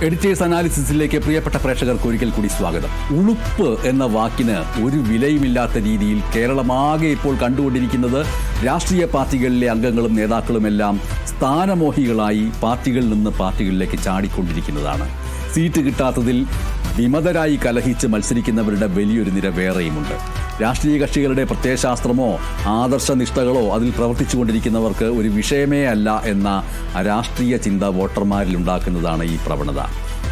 Editors അനാലിസിസിലേക്ക് പ്രിയപ്പെട്ട പ്രേക്ഷകർക്ക് ഒരിക്കൽ കൂടി സ്വാഗതം. ഉളുപ്പ് എന്ന വാക്കിന് ഒരു വിലയുമില്ലാത്ത രീതിയിൽ കേരളമാകെ ഇപ്പോൾ കണ്ടുകൊണ്ടിരിക്കുന്നത് രാഷ്ട്രീയ പാർട്ടികളിലെ അംഗങ്ങളും നേതാക്കളുമെല്ലാം സ്ഥാനമോഹികളായി പാർട്ടികളിൽ നിന്ന് പാർട്ടികളിലേക്ക് ചാടിക്കൊണ്ടിരിക്കുന്നതാണ്. സീറ്റ് കിട്ടാത്തതിൽ വിമതരായി കലഹിച്ച് മത്സരിക്കുന്നവരുടെ വലിയൊരു നിര വേറെയുമുണ്ട്. രാഷ്ട്രീയ കക്ഷികളുടെ പ്രത്യയശാസ്ത്രമോ ആദർശനിഷ്ഠകളോ അതിൽ പ്രവർത്തിച്ചുകൊണ്ടിരിക്കുന്നവർക്ക് ഒരു വിഷയമേ അല്ല എന്ന രാഷ്ട്രീയ ചിന്ത വോട്ടർമാരിൽ ഉണ്ടാക്കുന്നതാണ് ഈ പ്രവണത.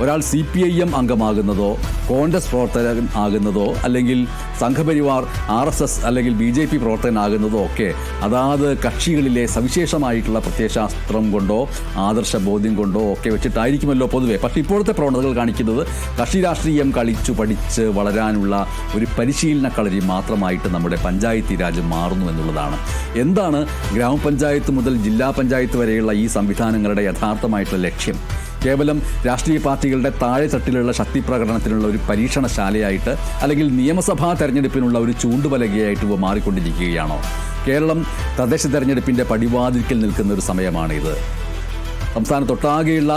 ഒരാൾ CPIM അംഗമാകുന്നതോ കോൺഗ്രസ് പ്രവർത്തകൻ ആകുന്നതോ അല്ലെങ്കിൽ സംഘപരിവാർ RSS അല്ലെങ്കിൽ BJP പ്രവർത്തകനാകുന്നതോ ഒക്കെ അതാത് കക്ഷികളിലെ സവിശേഷമായിട്ടുള്ള പ്രത്യയശാസ്ത്രം കൊണ്ടോ ആദർശബോധ്യം കൊണ്ടോ ഒക്കെ വെച്ചിട്ടായിരിക്കുമല്ലോ പൊതുവെ. പക്ഷേ ഇപ്പോഴത്തെ പ്രവണതകൾ കാണിക്കുന്നത് കക്ഷി രാഷ്ട്രീയം കളിച്ചു പഠിച്ച് വളരാനുള്ള ഒരു പരിശീലന കളരി മാത്രമായിട്ട് നമ്മുടെ പഞ്ചായത്തി രാജ് മാറുന്നു എന്നുള്ളതാണ്. എന്താണ് ഗ്രാമപഞ്ചായത്ത് മുതൽ ജില്ലാ പഞ്ചായത്ത് വരെയുള്ള ഈ സംവിധാനങ്ങളുടെ യഥാർത്ഥമായിട്ടുള്ള ലക്ഷ്യം? കേവലം രാഷ്ട്രീയ പാർട്ടികളുടെ താഴെത്തട്ടിലുള്ള ശക്തി പ്രകടനത്തിനുള്ള ഒരു പരീക്ഷണശാലയായിട്ട് അല്ലെങ്കിൽ നിയമസഭാ തെരഞ്ഞെടുപ്പിനുള്ള ഒരു ചൂണ്ടുപലകയായിട്ട് ഇവ മാറിക്കൊണ്ടിരിക്കുകയാണോ? കേരളം തദ്ദേശ തെരഞ്ഞെടുപ്പിൻ്റെ പടിവാതിൽക്കൽ നിൽക്കുന്ന ഒരു സമയമാണിത്. സംസ്ഥാനത്തൊട്ടാകെയുള്ള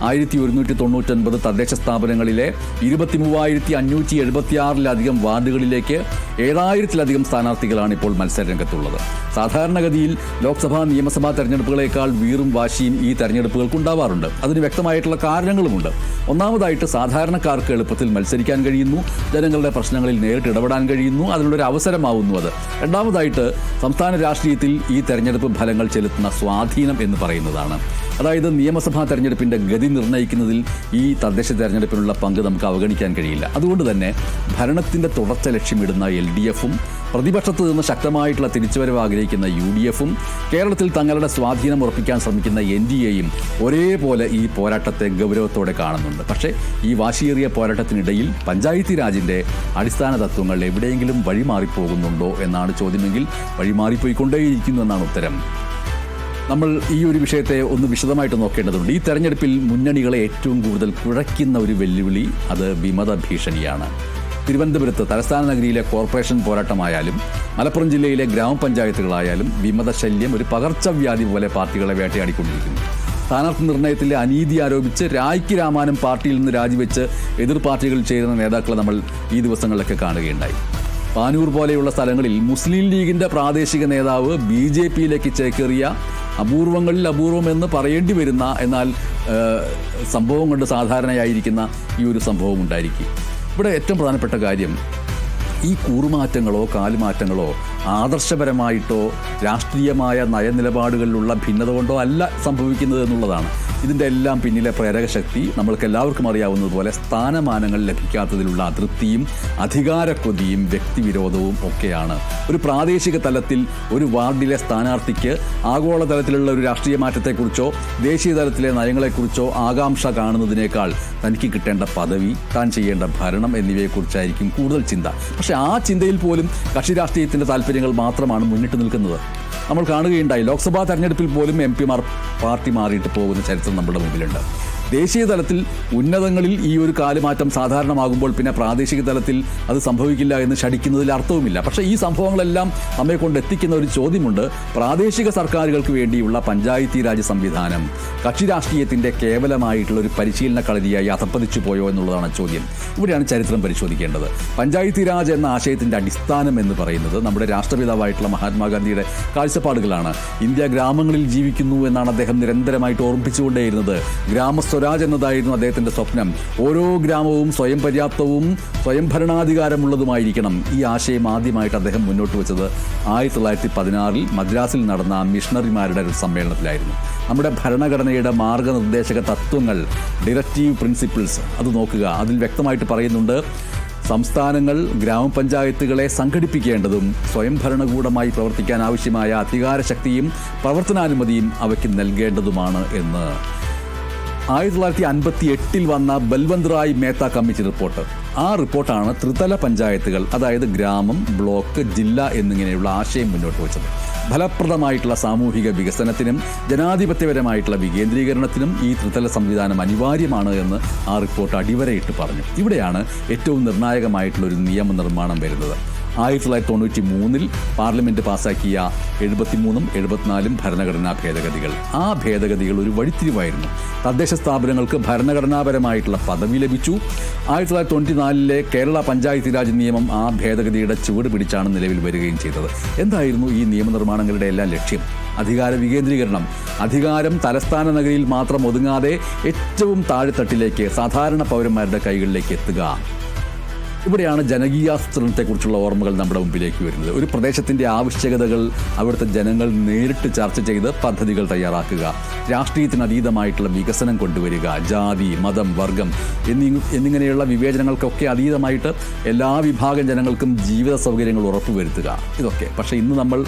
1199 തദ്ദേശ സ്ഥാപനങ്ങളിലെ 23,576 വാർഡുകളിലേക്ക് 7,000-ലധികം സ്ഥാനാർത്ഥികളാണ് ഇപ്പോൾ മത്സരരംഗത്തുള്ളത്. സാധാരണഗതിയിൽ ലോക്സഭാ നിയമസഭാ തെരഞ്ഞെടുപ്പുകളേക്കാൾ വീറും വാശിയും ഈ തെരഞ്ഞെടുപ്പുകൾക്ക് ഉണ്ടാവാറുണ്ട്. അതിന് വ്യക്തമായിട്ടുള്ള കാരണങ്ങളുമുണ്ട്. ഒന്നാമതായിട്ട് സാധാരണക്കാർക്ക് എളുപ്പത്തിൽ മത്സരിക്കാൻ കഴിയുന്നു, ജനങ്ങളുടെ പ്രശ്നങ്ങളിൽ നേരിട്ട് ഇടപെടാൻ കഴിയുന്നു, അതിനുള്ളൊരു അവസരമാവുന്നു അത്. രണ്ടാമതായിട്ട് സംസ്ഥാന രാഷ്ട്രീയത്തിൽ ഈ തെരഞ്ഞെടുപ്പ് ഫലങ്ങൾ ചെലുത്തുന്ന സ്വാധീനം എന്ന് പറയുന്നതാണ്. അതായത് നിയമസഭാ തെരഞ്ഞെടുപ്പിൻ്റെ ഗതി നിർണ്ണയിക്കുന്നതിൽ ഈ തദ്ദേശ തെരഞ്ഞെടുപ്പിനുള്ള പങ്ക് നമുക്ക് അവഗണിക്കാൻ കഴിയില്ല. അതുകൊണ്ട് തന്നെ ഭരണത്തിൻ്റെ തുടർച്ച ലക്ഷ്യമിടുന്ന LDFും പ്രതിപക്ഷത്ത് നിന്ന് ശക്തമായിട്ടുള്ള തിരിച്ചുവരവ് ആഗ്രഹിക്കുന്ന UDFും കേരളത്തിൽ തങ്ങളുടെ സ്വാധീനം ഉറപ്പിക്കാൻ ശ്രമിക്കുന്ന NDAയും ഒരേപോലെ ഈ പോരാട്ടത്തെ ഗൗരവത്തോടെ കാണുന്നുണ്ട്. പക്ഷേ ഈ വാശിയേറിയ പോരാട്ടത്തിനിടയിൽ പഞ്ചായത്തി രാജിൻ്റെ അടിസ്ഥാന തത്വങ്ങൾ എവിടെയെങ്കിലും വഴിമാറിപ്പോകുന്നുണ്ടോ എന്നാണ് ചോദ്യമെങ്കിൽ വഴിമാറിപ്പോയിക്കൊണ്ടേയിരിക്കുന്നു എന്നാണ് ഉത്തരം. നമ്മൾ ഈ ഒരു വിഷയത്തെ ഒന്ന് വിശദമായിട്ട് നോക്കേണ്ടതുണ്ട്. ഈ തെരഞ്ഞെടുപ്പിൽ മുന്നണികളെ ഏറ്റവും കൂടുതൽ കുഴയ്ക്കുന്ന ഒരു വെല്ലുവിളി അത് വിമത ഭീഷണിയാണ്. തിരുവനന്തപുരത്ത് തലസ്ഥാന നഗരിയിലെ കോർപ്പറേഷൻ പോരാട്ടമായാലും മലപ്പുറം ജില്ലയിലെ ഗ്രാമപഞ്ചായത്തുകളായാലും വിമത ശല്യം ഒരു പകർച്ചവ്യാധി പോലെ പാർട്ടികളെ വേട്ടയാടിക്കൊണ്ടിരിക്കുന്നു. സ്ഥാനാർത്ഥി നിർണയത്തിലെ അനീതി ആരോപിച്ച് രായ്ക്ക് രാമാനം പാർട്ടിയിൽ നിന്ന് രാജിവെച്ച് എതിർ പാർട്ടികളിൽ ചേരുന്ന നേതാക്കളെ നമ്മൾ ഈ ദിവസങ്ങളിലൊക്കെ കാണുകയുണ്ടായി. പാനൂർ പോലെയുള്ള സ്ഥലങ്ങളിൽ മുസ്ലിം ലീഗിൻ്റെ പ്രാദേശിക നേതാവ് BJPയിലേക്ക് ചേക്കേറിയ അപൂർവങ്ങളിൽ അപൂർവമെന്ന് പറയേണ്ടി വരുന്ന എന്നാൽ സംഭവം കൊണ്ട് സാധാരണയായിരിക്കുന്ന ഈ ഒരു സംഭവം ഉണ്ടായിരിക്കും. ഇവിടെ ഏറ്റവും പ്രധാനപ്പെട്ട കാര്യം ഈ കൂറുമാറ്റങ്ങളോ കാലുമാറ്റങ്ങളോ ആദർശപരമായിട്ടോ രാഷ്ട്രീയമായ നയനിലപാടുകളിലുള്ള ഭിന്നത കൊണ്ടോ അല്ല സംഭവിക്കുന്നത് എന്നുള്ളതാണ്. ഇതിൻ്റെ എല്ലാം പിന്നിലെ പ്രേരകശക്തി നമ്മൾക്ക് എല്ലാവർക്കും അറിയാവുന്നതുപോലെ സ്ഥാനമാനങ്ങൾ ലഭിക്കാത്തതിലുള്ള അതൃപ്തിയും അധികാരക്കൊതിയും വ്യക്തിവിരോധവും ഒക്കെയാണ്. ഒരു പ്രാദേശിക തലത്തിൽ ഒരു വാർഡിലെ സ്ഥാനാർത്ഥിക്ക് ആഗോളതലത്തിലുള്ള ഒരു രാഷ്ട്രീയ മാറ്റത്തെക്കുറിച്ചോ ദേശീയ തലത്തിലെ നയങ്ങളെക്കുറിച്ചോ ആകാംക്ഷ കാണുന്നതിനേക്കാൾ തനിക്ക് കിട്ടേണ്ട പദവി, താൻ ചെയ്യേണ്ട ഭരണം എന്നിവയെക്കുറിച്ചായിരിക്കും കൂടുതൽ ചിന്ത. പക്ഷേ ആ ചിന്തയിൽ പോലും കക്ഷി രാഷ്ട്രീയത്തിൻ്റെ താല്പര്യങ്ങൾ മാത്രമാണ് മുന്നിട്ട് നിൽക്കുന്നത്. നമ്മൾ കാണുകയുണ്ടായി, ലോക്സഭാ തെരഞ്ഞെടുപ്പിൽ പോലും MP-മാർ പാർട്ടി മാറിയിട്ട് പോകുന്ന ചരിത്രം നമ്മുടെ മുമ്പിലുണ്ട്. ദേശീയ തലത്തിൽ ഉന്നതങ്ങളിൽ ഈ ഒരു കാലുമാറ്റം സാധാരണമാകുമ്പോൾ പിന്നെ പ്രാദേശിക തലത്തിൽ അത് സംഭവിക്കില്ല എന്ന് ശഠിക്കുന്നതിൽ അർത്ഥവുമില്ല. പക്ഷേ ഈ സംഭവങ്ങളെല്ലാം നമ്മെ കൊണ്ട് എത്തിക്കുന്ന ഒരു ചോദ്യമുണ്ട്. പ്രാദേശിക സർക്കാരുകൾക്ക് വേണ്ടിയുള്ള പഞ്ചായത്തി രാജ് സംവിധാനം കക്ഷി രാഷ്ട്രീയത്തിൻ്റെ കേവലമായിട്ടുള്ള ഒരു പരിശീലന കളരിയായി അധപ്പതിച്ചു പോയോ എന്നുള്ളതാണ് ചോദ്യം. ഇവിടെയാണ് ചരിത്രം പരിശോധിക്കേണ്ടത്. പഞ്ചായത്തി രാജ് എന്ന ആശയത്തിൻ്റെ അടിസ്ഥാനം എന്ന് പറയുന്നത് നമ്മുടെ രാഷ്ട്രപിതാവായിട്ടുള്ള മഹാത്മാഗാന്ധിയുടെ കാഴ്ചപ്പാടുകളാണ്. ഇന്ത്യ ഗ്രാമങ്ങളിൽ ജീവിക്കുന്നു എന്നാണ് അദ്ദേഹം നിരന്തരമായിട്ട് ഓർമ്മിപ്പിച്ചുകൊണ്ടേയിരുന്നത്. സ്വരാജ് എന്നതായിരുന്നു അദ്ദേഹത്തിൻ്റെ സ്വപ്നം. ഓരോ ഗ്രാമവും സ്വയം പര്യാപ്തവും സ്വയം ഭരണാധികാരമുള്ളതുമായിരിക്കണം. ഈ ആശയം ആദ്യമായിട്ട് അദ്ദേഹം മുന്നോട്ട് വെച്ചത് 1916 മദ്രാസിൽ നടന്ന മിഷണറിമാരുടെ ഒരു സമ്മേളനത്തിലായിരുന്നു. നമ്മുടെ ഭരണഘടനയുടെ മാർഗനിർദ്ദേശക തത്വങ്ങൾ, ഡയറക്റ്റീവ് പ്രിൻസിപ്പിൾസ്, അത് നോക്കുക. അതിൽ വ്യക്തമായിട്ട് പറയുന്നുണ്ട്, സംസ്ഥാനങ്ങൾ ഗ്രാമപഞ്ചായത്തുകളെ സംഘടിപ്പിക്കേണ്ടതും സ്വയം ഭരണകൂടമായി പ്രവർത്തിക്കാൻ ആവശ്യമായ അധികാരശക്തിയും പ്രവർത്തനാനുമതിയും അവയ്ക്ക് നൽകേണ്ടതുമാണ് എന്ന്. 1958 വന്ന ബൽവന്ത് റായ് മേത്ത കമ്മിറ്റി റിപ്പോർട്ട്. ആ റിപ്പോർട്ടാണ് ത്രിതല പഞ്ചായത്തുകൾ, അതായത് ഗ്രാമം, ബ്ലോക്ക്, ജില്ല എന്നിങ്ങനെയുള്ള ആശയം മുന്നോട്ട് വെച്ചത്. ഫലപ്രദമായിട്ടുള്ള സാമൂഹിക വികസനത്തിനും ജനാധിപത്യപരമായിട്ടുള്ള വികേന്ദ്രീകരണത്തിനും ഈ ത്രിതല സംവിധാനം അനിവാര്യമാണ് എന്ന് ആ റിപ്പോർട്ട് അടിവരയിട്ട് പറഞ്ഞു. ഇവിടെയാണ് ഏറ്റവും നിർണായകമായിട്ടുള്ളൊരു നിയമനിർമ്മാണം വരുന്നത്. 1993 പാർലമെന്റ് പാസാക്കിയ 73 74 ഭരണഘടനാ ഭേദഗതികൾ. ആ ഭേദഗതികൾ ഒരു വഴിത്തിരിവായിരുന്നു. തദ്ദേശ സ്ഥാപനങ്ങൾക്ക് ഭരണഘടനാപരമായിട്ടുള്ള പദവി ലഭിച്ചു. 1994 കേരള പഞ്ചായത്ത് രാജ് നിയമം ആ ഭേദഗതിയുടെ ചുവട് പിടിച്ചാണ് നിലവിൽ വരികയും ചെയ്തത്. എന്തായിരുന്നു ഈ നിയമനിർമ്മാണങ്ങളുടെ എല്ലാം ലക്ഷ്യം? അധികാര വികേന്ദ്രീകരണം. അധികാരം തലസ്ഥാന നഗരിയിൽ മാത്രം ഒതുങ്ങാതെ ഏറ്റവും താഴെത്തട്ടിലേക്ക് സാധാരണ പൗരന്മാരുടെ കൈകളിലേക്ക് എത്തുക. ഇവിടെയാണ് ജനകീയാസൂത്രണത്തെക്കുറിച്ചുള്ള ഓർമ്മകൾ നമ്മുടെ മുമ്പിലേക്ക് വരുന്നത്. ഒരു പ്രദേശത്തിൻ്റെ ആവശ്യകതകൾ അവിടുത്തെ ജനങ്ങൾ നേരിട്ട് ചർച്ച ചെയ്ത് പദ്ധതികൾ തയ്യാറാക്കുക, രാഷ്ട്രീയത്തിന് അതീതമായിട്ടുള്ള വികസനം കൊണ്ടുവരിക, ജാതി, മതം, വർഗം എന്നിങ്ങനെയുള്ള വിവേചനങ്ങൾക്കൊക്കെ അതീതമായിട്ട് എല്ലാ വിഭാഗം ജനങ്ങൾക്കും ജീവിത സൗകര്യങ്ങൾ ഉറപ്പുവരുത്തുക. ഇതൊക്കെ പക്ഷേ ഇന്ന് നമ്മൾ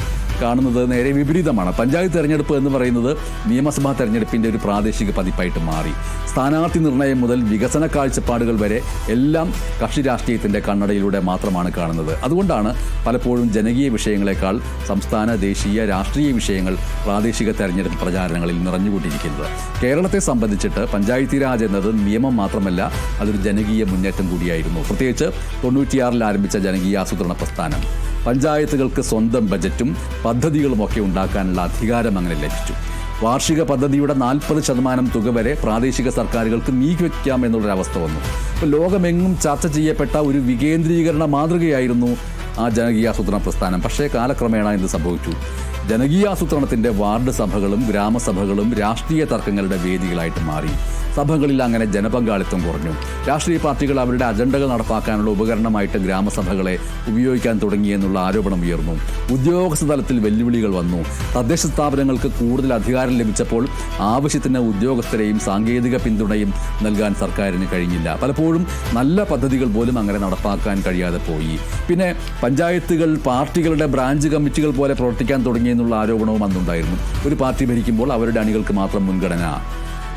കാണുന്നത് നേരെ വിപരീതമാണ്. പഞ്ചായത്ത് തെരഞ്ഞെടുപ്പ് എന്ന് പറയുന്നത് നിയമസഭാ തെരഞ്ഞെടുപ്പിൻ്റെ ഒരു പ്രാദേശിക പതിപ്പായിട്ട് മാറി. സ്ഥാനാർത്ഥി നിർണയം മുതൽ വികസന കാഴ്ചപ്പാടുകൾ വരെ എല്ലാം കക്ഷി രാഷ്ട്രീയത്തിൻ്റെ കണ്ണടയിലൂടെ മാത്രമാണ് കാണുന്നത്. അതുകൊണ്ടാണ് പലപ്പോഴും ജനകീയ വിഷയങ്ങളെക്കാൾ സംസ്ഥാന, ദേശീയ, രാഷ്ട്രീയ വിഷയങ്ങൾ പ്രാദേശിക തെരഞ്ഞെടുപ്പ് പ്രചാരണങ്ങളിൽ നിറഞ്ഞുകൊണ്ടിരിക്കുന്നത്. കേരളത്തെ സംബന്ധിച്ചിട്ട് പഞ്ചായത്തി രാജ് എന്നത് നിയമം മാത്രമല്ല, അതൊരു ജനകീയ മുന്നേറ്റം കൂടിയായിരുന്നു. പ്രത്യേകിച്ച് 96 ആരംഭിച്ച ജനകീയാസൂത്രണ പ്രസ്ഥാനം പഞ്ചായത്തുകൾക്ക് സ്വന്തം ബജറ്റും പദ്ധതികളുമൊക്കെ ഉണ്ടാക്കാനുള്ള അധികാരം അങ്ങനെ ലഭിച്ചു. വാർഷിക പദ്ധതിയുടെ 40% തുക വരെ പ്രാദേശിക സർക്കാരുകൾക്ക് നീക്കിവെക്കാം എന്നുള്ളൊരവസ്ഥ വന്നു. ഇപ്പോൾ ലോകമെങ്ങും ചർച്ച ചെയ്യപ്പെട്ട ഒരു വികേന്ദ്രീകരണ മാതൃകയായിരുന്നു ആ ജനകീയാസൂത്രണ പ്രസ്ഥാനം. പക്ഷേ കാലക്രമേണ എന്ത് സംഭവിച്ചു? ജനകീയാസൂത്രണത്തിൻ്റെ വാർഡ് സഭകളും ഗ്രാമസഭകളും രാഷ്ട്രീയ തർക്കങ്ങളുടെ വേദികളായിട്ട് മാറി. സഭകളിൽ അങ്ങനെ ജനപങ്കാളിത്തം കുറഞ്ഞു. രാഷ്ട്രീയ പാർട്ടികൾ അവരുടെ അജണ്ടകൾ നടപ്പാക്കാനുള്ള ഉപകരണമായിട്ട് ഗ്രാമസഭകളെ ഉപയോഗിക്കാൻ തുടങ്ങിയെന്നുള്ള ആരോപണം ഉയർന്നു. ഉദ്യോഗസ്ഥ തലത്തിൽ വെല്ലുവിളികൾ വന്നു. തദ്ദേശ സ്ഥാപനങ്ങൾക്ക് കൂടുതൽ അധികാരം ലഭിച്ചപ്പോൾ ആവശ്യത്തിന് ഉദ്യോഗസ്ഥരെയും സാങ്കേതിക പിന്തുണയും നൽകാൻ സർക്കാരിന് കഴിഞ്ഞില്ല. പലപ്പോഴും നല്ല പദ്ധതികൾ പോലും അങ്ങനെ നടപ്പാക്കാൻ കഴിയാതെ പോയി. പിന്നെ പഞ്ചായത്തുകൾ പാർട്ടികളുടെ ബ്രാഞ്ച് കമ്മിറ്റികൾ പോലെ പ്രവർത്തിക്കാൻ തുടങ്ങിയെന്നുള്ള ആരോപണവും അന്നുണ്ടായിരുന്നു. ഒരു പാർട്ടി ഭരിക്കുമ്പോൾ അവരുടെ അണികൾക്ക് മാത്രം മുൻഗണന.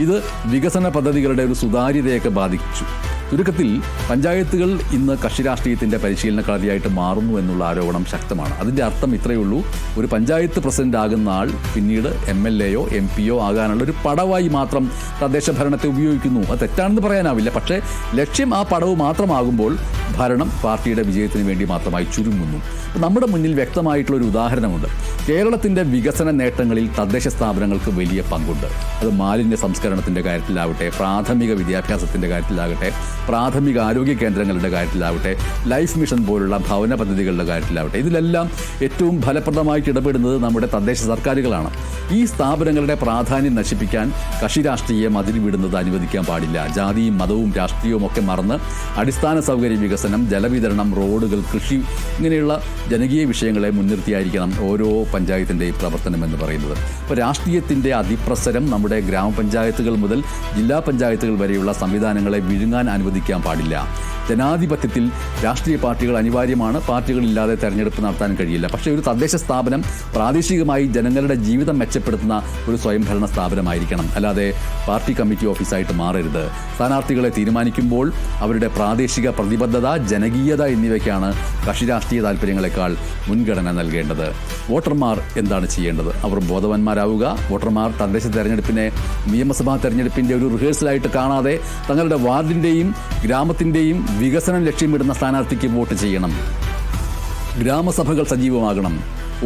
ഇത് വികസന പദ്ധതികളുടെ ഒരു സുതാര്യതയൊക്കെ ബാധിച്ചു. ചുരുക്കത്തിൽ പഞ്ചായത്തുകൾ ഇന്ന് കക്ഷി രാഷ്ട്രീയത്തിൻ്റെ പരിശീലന കളരിയായിട്ട് മാറുന്നു എന്നുള്ള ആരോപണം ശക്തമാണ്. അതിൻ്റെ അർത്ഥം ഇത്രയേ ഉള്ളൂ: ഒരു പഞ്ചായത്ത് പ്രസിഡന്റ് ആകുന്ന ആൾ പിന്നീട് MLA-യോ MP-യോ ആകാനുള്ള ഒരു പടവായി മാത്രം തദ്ദേശ ഭരണത്തെ ഉപയോഗിക്കുന്നു. അത് തെറ്റാണെന്ന് പറയാനാവില്ല. പക്ഷേ ലക്ഷ്യം ആ പടവ് മാത്രമാകുമ്പോൾ ഭരണം പാർട്ടിയുടെ വിജയത്തിന് വേണ്ടി മാത്രമായി ചുരുങ്ങുന്നു. നമ്മുടെ മുന്നിൽ വ്യക്തമായിട്ടുള്ളൊരു ഉദാഹരണമുണ്ട്. കേരളത്തിൻ്റെ വികസന നേട്ടങ്ങളിൽ തദ്ദേശ സ്ഥാപനങ്ങൾക്ക് വലിയ പങ്കുണ്ട്. അത് മാലിന്യ സംസ്കരണത്തിൻ്റെ കാര്യത്തിലാവട്ടെ, പ്രാഥമിക വിദ്യാഭ്യാസത്തിൻ്റെ കാര്യത്തിലാകട്ടെ, പ്രാഥമിക ആരോഗ്യ കേന്ദ്രങ്ങളുടെ കാര്യത്തിലാവട്ടെ, ലൈഫ് മിഷൻ പോലുള്ള ഭവന പദ്ധതികളുടെ കാര്യത്തിലാവട്ടെ, ഇതിലെല്ലാം ഏറ്റവും ഫലപ്രദമായിട്ട് ഇടപെടുന്നത് നമ്മുടെ തദ്ദേശ സർക്കാരുകളാണ്. ഈ സ്ഥാപനങ്ങളുടെ പ്രാധാന്യം നശിപ്പിക്കാൻ കക്ഷി രാഷ്ട്രീയം അതിരുവിടുന്നത് അനുവദിക്കാൻ പാടില്ല. ജാതിയും മതവും രാഷ്ട്രീയവും ഒക്കെ മറന്ന് അടിസ്ഥാന സൗകര്യ വികസനം, ജലവിതരണം, റോഡുകൾ, കൃഷി ഇങ്ങനെയുള്ള ജനകീയ വിഷയങ്ങളെ മുൻനിർത്തിയായിരിക്കണം ഓരോ പഞ്ചായത്തിൻ്റെയും പ്രവർത്തനം എന്ന് പറയുന്നത്. ഇപ്പോൾ രാഷ്ട്രീയത്തിൻ്റെ അതിപ്രസരം നമ്മുടെ ഗ്രാമപഞ്ചായത്തുകൾ മുതൽ ജില്ലാ പഞ്ചായത്തുകൾ വരെയുള്ള സംവിധാനങ്ങളെ വിഴുങ്ങാൻ അനുവദിക്കാൻ പാടില്ല. ജനാധിപത്യത്തിൽ രാഷ്ട്രീയ പാർട്ടികൾ അനിവാര്യമാണ്. പാർട്ടികളില്ലാതെ തെരഞ്ഞെടുപ്പ് നടത്താൻ കഴിയില്ല. പക്ഷേ ഒരു തദ്ദേശ സ്ഥാപനം പ്രാദേശികമായി ജനങ്ങളുടെ ജീവിതം മെച്ചപ്പെടുത്തുന്ന ഒരു സ്വയംഭരണ സ്ഥാപനമായിരിക്കണം. അല്ലാതെ പാർട്ടി കമ്മിറ്റി ഓഫീസായിട്ട് മാറരുത്. സ്ഥാനാർത്ഥികളെ തീരുമാനിക്കുമ്പോൾ അവരുടെ പ്രാദേശിക പ്രതിബദ്ധത, ജനകീയത എന്നിവയ്ക്കാണ് കക്ഷി രാഷ്ട്രീയ താല്പര്യങ്ങളെക്കാൾ മുൻഗണന നൽകേണ്ടത്. വോട്ടർമാർ എന്താണ് ചെയ്യേണ്ടത്? അവർ ബോധവാന്മാരാവുക. വോട്ടർമാർ തദ്ദേശ തെരഞ്ഞെടുപ്പിനെ നിയമസഭാ തെരഞ്ഞെടുപ്പിൻ്റെ ഒരു റിഹേഴ്സലായിട്ട് കാണാതെ തങ്ങളുടെ വാർഡിൻ്റെയും ഗ്രാമത്തിൻ്റെയും വികസനം ലക്ഷ്യമിടുന്ന സ്ഥാനാർത്ഥിക്ക് വോട്ട് ചെയ്യണം. ഗ്രാമസഭകൾ സജീവമാകണം.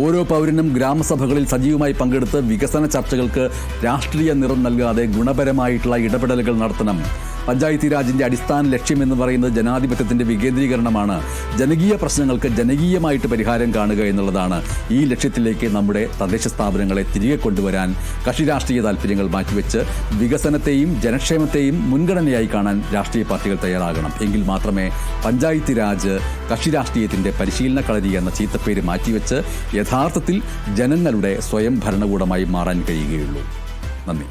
ഓരോ പൗരനും ഗ്രാമസഭകളിൽ സജീവമായി പങ്കെടുത്ത് വികസന ചർച്ചകൾക്ക് രാഷ്ട്രീയ നിറം നൽകാതെ ഗുണപരമായിട്ടുള്ള ഇടപെടലുകൾ നടത്തണം. പഞ്ചായത്തി രാജിൻ്റെ അടിസ്ഥാന ലക്ഷ്യം എന്ന് പറയുന്നത് ജനാധിപത്യത്തിൻ്റെ വികേന്ദ്രീകരണമാണ്. ജനകീയ പ്രശ്നങ്ങൾക്ക് ജനകീയമായിട്ട് പരിഹാരം കാണുക എന്നുള്ളതാണ്. ഈ ലക്ഷ്യത്തിലേക്ക് നമ്മുടെ തദ്ദേശ സ്ഥാപനങ്ങളെ തിരികെ കൊണ്ടുവരാൻ കക്ഷി രാഷ്ട്രീയ താല്പര്യങ്ങൾ മാറ്റിവെച്ച് വികസനത്തെയും ജനക്ഷേമത്തെയും മുൻഗണനയായി കാണാൻ രാഷ്ട്രീയ പാർട്ടികൾ തയ്യാറാകണം. എങ്കിൽ മാത്രമേ പഞ്ചായത്തി രാജ് കക്ഷി രാഷ്ട്രീയത്തിൻ്റെ പരിശീലന കളരി എന്ന ചീത്തപ്പേര് മാറ്റിവെച്ച് യഥാർത്ഥത്തിൽ ജനങ്ങളുടെ സ്വയം ഭരണകൂടമായി മാറാൻ കഴിയുകയുള്ളൂ. നന്ദി.